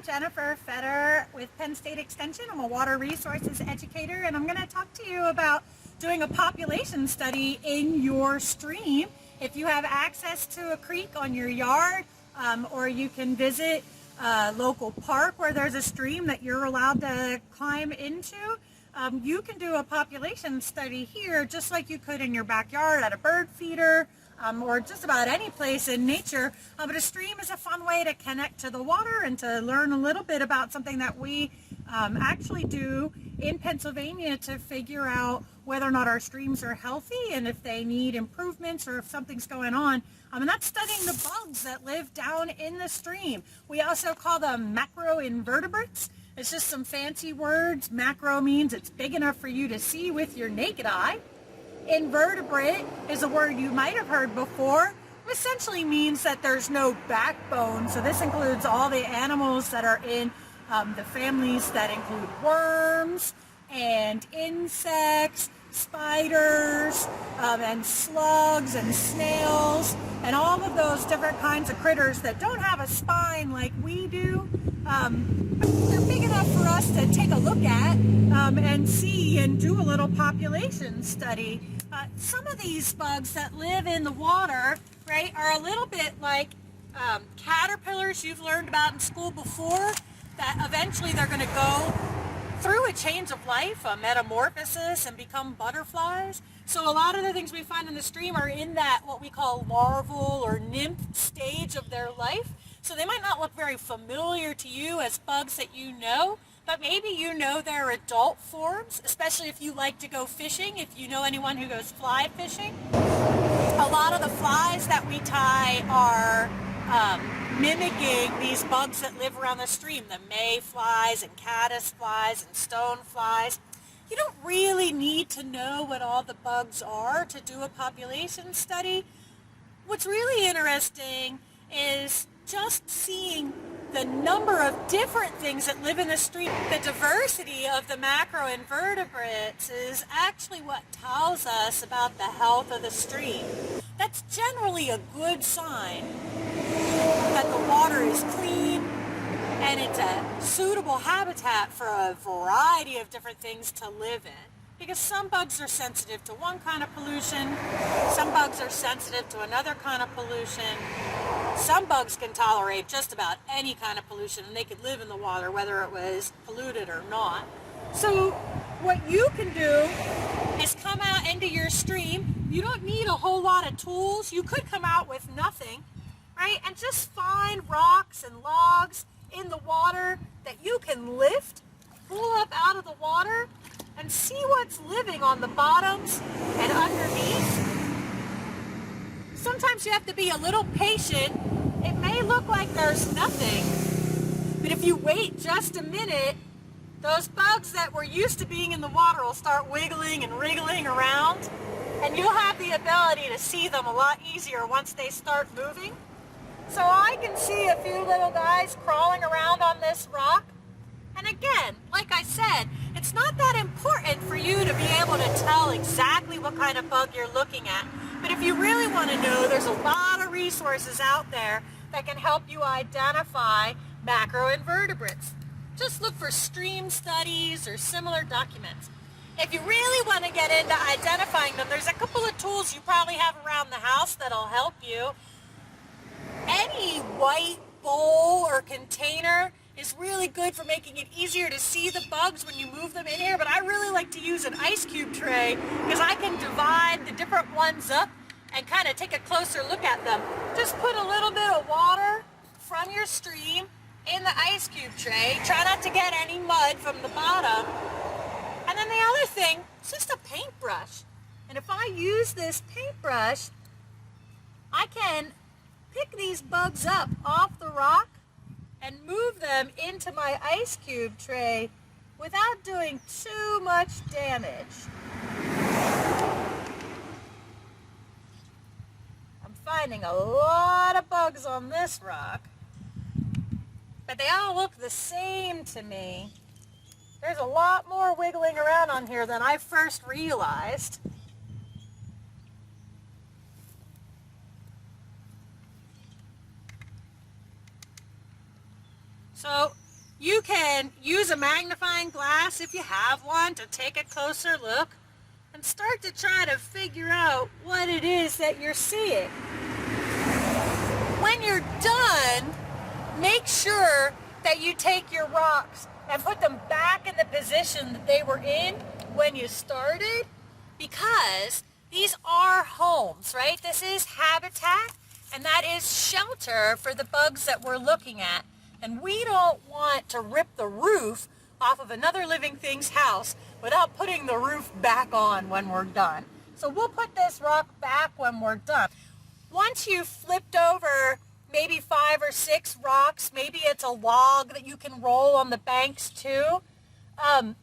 I'm Jennifer Fetter with Penn State Extension. I'm a water resources educator, and I'm going to talk to you about doing a population study in your stream. If you have access to a creek on your yard, or you can visit a local park where there's a stream that you're allowed to climb into, you can do a population study here just like you could in your backyard at a bird feeder, or just about any place in nature. But a stream is a fun way to connect to the water and to learn a little bit about something that we actually do in Pennsylvania to figure out whether or not our streams are healthy and if they need improvements or if something's going on. And that's studying the bugs that live down in the stream. We also call them macroinvertebrates. It's just some fancy words. Macro means it's big enough for you to see with your naked eye. Invertebrate is a word you might have heard before. It essentially means that there's no backbone. So this includes all the animals that are in the families that include worms and insects, spiders, and slugs and snails, and all of those different kinds of critters that don't have a spine like we do. They're big enough for us to take a look at and see and do a little population study. Some of these bugs that live in the water, right, are a little bit like caterpillars you've learned about in school before, that eventually they're going to go through a change of life, a metamorphosis, and become butterflies. So a lot of the things we find in the stream are in that what we call larval or nymph stage of their life. So they might not look very familiar to you as bugs that you know, but maybe you know their adult forms, especially if you like to go fishing, if you know anyone who goes fly fishing. A lot of the flies that we tie are mimicking these bugs that live around the stream, the mayflies and caddis flies and stone flies. You don't really need to know what all the bugs are to do a population study. What's really interesting is just seeing the number of different things that live in the stream. The diversity of the macroinvertebrates is actually what tells us about the health of the stream. That's generally a good sign that the water is clean and it's a suitable habitat for a variety of different things to live in. Because some bugs are sensitive to one kind of pollution, some bugs are sensitive to another kind of pollution. Some bugs can tolerate just about any kind of pollution, and they could live in the water whether it was polluted or not. So what you can do is come out into your stream. You don't need a whole lot of tools. You could come out with nothing, right? And just find rocks and logs in the water that you can lift, pull up out of the water, and see what's living on the bottoms and underneath. Sometimes you have to be a little patient. It may look like there's nothing, but if you wait just a minute, those bugs that were used to being in the water will start wiggling and wriggling around, and you'll have the ability to see them a lot easier once they start moving. So I can see a few little guys crawling around on this rock. And again, like I said, it's not that important for you to be able to tell exactly what kind of bug you're looking at. But if you really want to know, there's a lot of resources out there that can help you identify macroinvertebrates. Just look for stream studies or similar documents. If you really want to get into identifying them, there's a couple of tools you probably have around the house that'll help you. Any white bowl or container is really good for making it easier to see the bugs when you move them in here, but I really like to use an ice cube tray because I can divide the different ones up and kind of take a closer look at them. Just put a little bit of water from your stream in the ice cube tray. Try not to get any mud from the bottom. And then the other thing, it's just a paintbrush. And if I use this paintbrush, I can pick these bugs up off the rock and move them into my ice cube tray without doing too much damage. I'm finding a lot of bugs on this rock, but they all look the same to me. There's a lot more wiggling around on here than I first realized. So You can use a magnifying glass if you have one to take a closer look and start to try to figure out what it is that you're seeing. When you're done, make sure that you take your rocks and put them back in the position that they were in when you started, because these are homes, right? This is habitat, and that is shelter for the bugs that we're looking at. And we don't want to rip the roof off of another living thing's house without putting the roof back on when we're done. So we'll put this rock back when we're done. Once you've flipped over maybe 5 or 6 rocks, maybe it's a log that you can roll on the banks too, kind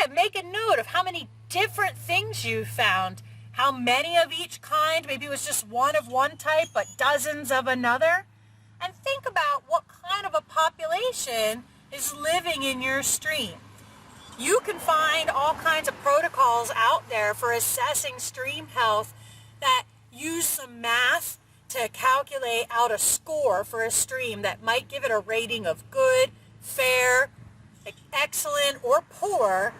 of make a note of how many different things you found, how many of each kind, maybe it was just one of one type but dozens of another, and think about what kind of a population is living in your stream. You can find all kinds of protocols out there for assessing stream health that use some math to calculate out a score for a stream that might give it a rating of good, fair, excellent, or poor.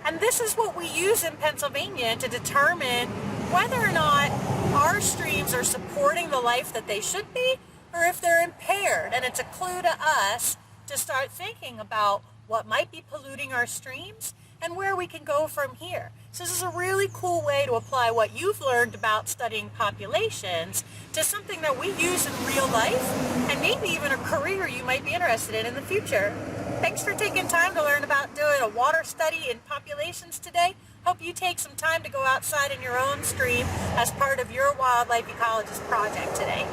And this is what we use in Pennsylvania to determine whether or not our streams are supporting the life that they should be, or if they're impaired. And it's a clue to us to start thinking about what might be polluting our streams and where we can go from here. So this is a really cool way to apply what you've learned about studying populations to something that we use in real life, and maybe even a career you might be interested in the future. Thanks for taking time to learn about doing a water study in populations today. Hope you take some time to go outside in your own stream as part of your wildlife ecologist project today.